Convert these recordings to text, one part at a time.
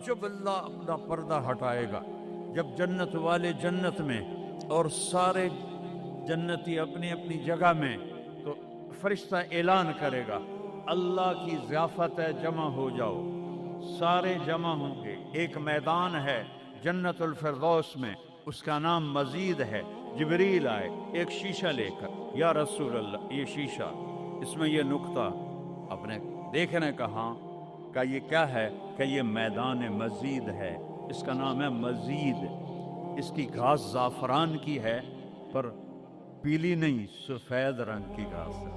جب اللہ اپنا پردہ ہٹائے گا، جب جنت والے جنت میں اور سارے جنتی اپنی اپنی جگہ میں، تو فرشتہ اعلان کرے گا اللہ کی ضیافت ہے، جمع ہو جاؤ۔ سارے جمع ہوں گے، ایک میدان ہے جنت الفردوس میں، اس کا نام مزید ہے۔ جبریل آئے ایک شیشہ لے کر، یا رسول اللہ یہ شیشہ، اس میں یہ نقطہ، آپ نے دیکھنے کہا کہ یہ کیا ہے؟ کہ یہ میدان مزید ہے، اس کا نام ہے مزید۔ اس کی گھاس زعفران کی ہے، پر پیلی نہیں، سفید رنگ کی گھاس ہے،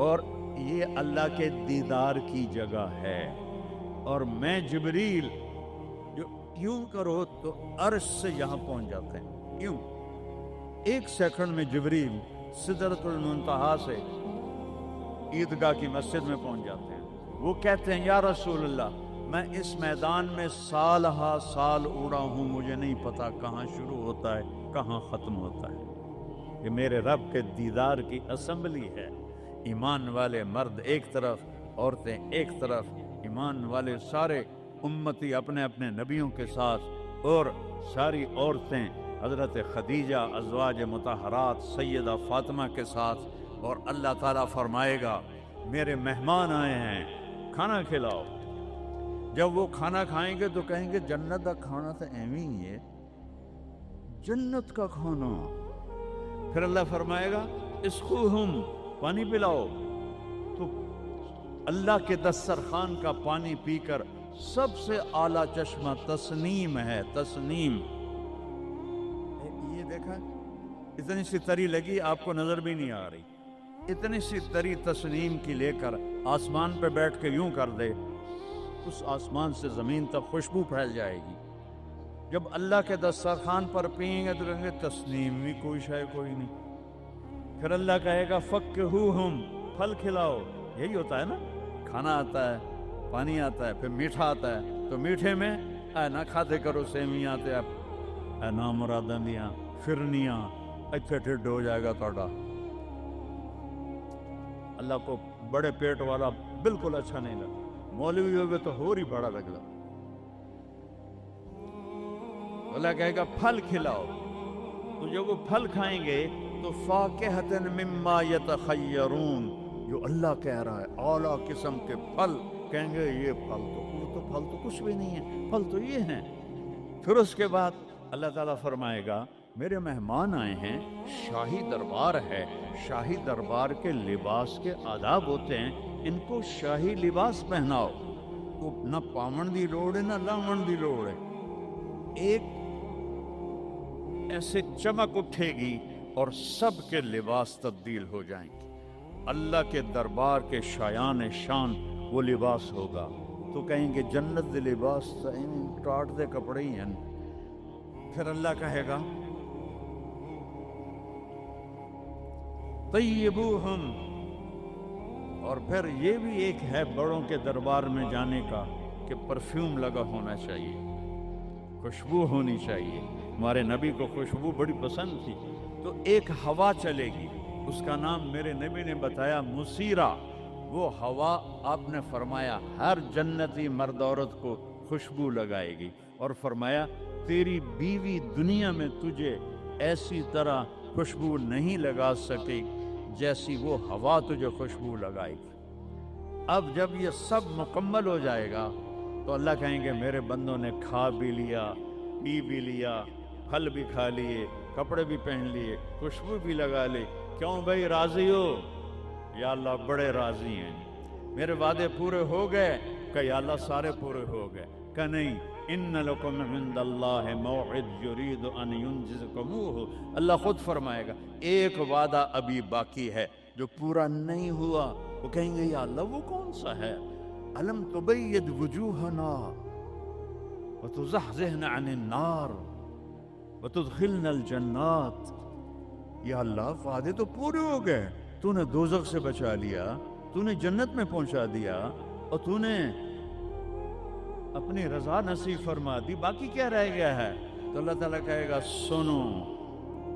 اور یہ اللہ کے دیدار کی جگہ ہے۔ اور میں جبریل جو یوں کرو تو عرش سے یہاں پہنچ جاتے ہیں، یوں ایک سیکنڈ میں جبریل سدرۃ المنتہا سے عیدگاہ کی مسجد میں پہنچ جاتے ہیں۔ وہ کہتے ہیں یا رسول اللہ میں اس میدان میں سال ہا سال اڑا ہوں، مجھے نہیں پتا کہاں شروع ہوتا ہے کہاں ختم ہوتا ہے۔ یہ میرے رب کے دیدار کی اسمبلی ہے۔ ایمان والے مرد ایک طرف، عورتیں ایک طرف، ایمان والے سارے امتی اپنے اپنے نبیوں کے ساتھ، اور ساری عورتیں حضرت خدیجہ ازواج مطہرات سیدہ فاطمہ کے ساتھ، اور اللہ تعالیٰ فرمائے گا میرے مہمان آئے ہیں، کھانا کھلاؤ۔ جب وہ کھانا کھائیں گے تو کہیں گے جنت کا کھانا تو ایویں ہی ہے، جنت کا کھانا۔ پھر اللہ فرمائے گا اسقوہم، پانی پلاؤ، تو اللہ کے دسترخوان کا پانی پی کر سب سے اعلیٰ چشمہ تسنیم ہے، تسنیم۔ یہ دیکھا اتنی سی تری لگی، آپ کو نظر بھی نہیں آ رہی، اتنی سی تری تسنیم کی لے کر آسمان پہ بیٹھ کے یوں کر دے، اس آسمان سے زمین تک خوشبو پھیل جائے گی۔ جب اللہ کے دسترخوان پر پئیں گے تو کہیں گے تسنیم بھی کوئی شے کوئی نہیں۔ پھر اللہ کہے گا فکہوہم، پھل کھلاؤ۔ یہی ہوتا ہے نا، کھانا آتا ہے، پانی آتا ہے، پھر میٹھا آتا ہے، تو میٹھے میں اے نہ کھاتے کرو سیویاں تے اے نا مراداں دیاں فرنیاں، اتھے ٹھڈ ہو جائے گا تہاڈا۔ اللہ کو بڑے پیٹ والا بالکل اچھا نہیں لگتا، مولوی ہوگے تو ہور ہی بڑا لگتا۔ اللہ کہے گا پھل کھلاؤ، تو جب وہ پھل کھائیں گے تو فاکہۃ مما یتخیرون، جو اللہ کہہ رہا ہے اعلیٰ قسم کے پھل، کہیں گے یہ پھل تو وہ تو پھل تو کچھ بھی نہیں ہے، پھل تو یہ ہیں۔ پھر اس کے بعد اللہ تعالیٰ فرمائے گا میرے مہمان آئے ہیں، شاہی دربار ہے، شاہی دربار کے لباس کے آداب ہوتے ہیں، ان کو شاہی لباس پہناؤ۔ تو نہ پاون دی لوڑ ہے نہ لاون دی لوڑ ہے، ایک ایسے چمک اٹھے گی اور سب کے لباس تبدیل ہو جائیں گے۔ اللہ کے دربار کے شایان شان وہ لباس ہوگا، تو کہیں گے جنت دے لباس ٹاٹ دے کپڑے ہی ہیں۔ پھر اللہ کہے گا طیبوہم، اور پھر یہ بھی ایک ہے بڑوں کے دربار میں جانے کا کہ پرفیوم لگا ہونا چاہیے، خوشبو ہونی چاہیے۔ ہمارے نبی کو خوشبو بڑی پسند تھی، تو ایک ہوا چلے گی، اس کا نام میرے نبی نے بتایا مسیرہ۔ وہ ہوا آپ نے فرمایا ہر جنتی مرد عورت کو خوشبو لگائے گی، اور فرمایا تیری بیوی دنیا میں تجھے ایسی طرح خوشبو نہیں لگا سکے جیسی وہ ہوا تجھے خوشبو لگائے گی۔ اب جب یہ سب مکمل ہو جائے گا تو اللہ کہیں گے میرے بندوں نے کھا بھی لیا، پی بھی لیا، پھل بھی کھا لیے، کپڑے بھی پہن لیے، خوشبو بھی لگا لی، کیوں بھائی راضی ہو؟ یا اللہ بڑے راضی ہیں، میرے وعدے پورے ہو گئے؟ کہ یا اللہ سارے پورے ہو گئے؟ کہ نہیں، ان لکم عند اللہ موعد یرید ان ینجزکموہ، اللہ خود فرمائے گا ایک وعدہ ابھی باقی ہے جو پورا نہیں ہوا۔ وہ کہیں گے یا اللہ وہ کون سا ہے؟ الم تبید وجوہنا وتزحزحنا عن النار وتدخلنا الجنات، یا اللہ وعدے تو پورے ہو گئے، تو نے دوزخ سے بچا لیا، تو نے جنت میں پہنچا دیا، اور تو نے اپنی رضا نصیب فرما دی، باقی کیا رہ گیا ہے؟ تو اللہ تعالیٰ کہے گا سنو،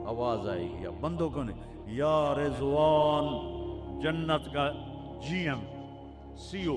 آواز آئے گی بندوں کو نہیں، یا رضوان، جنت کا جی ایم، سی او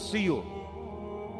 CEO,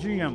GM,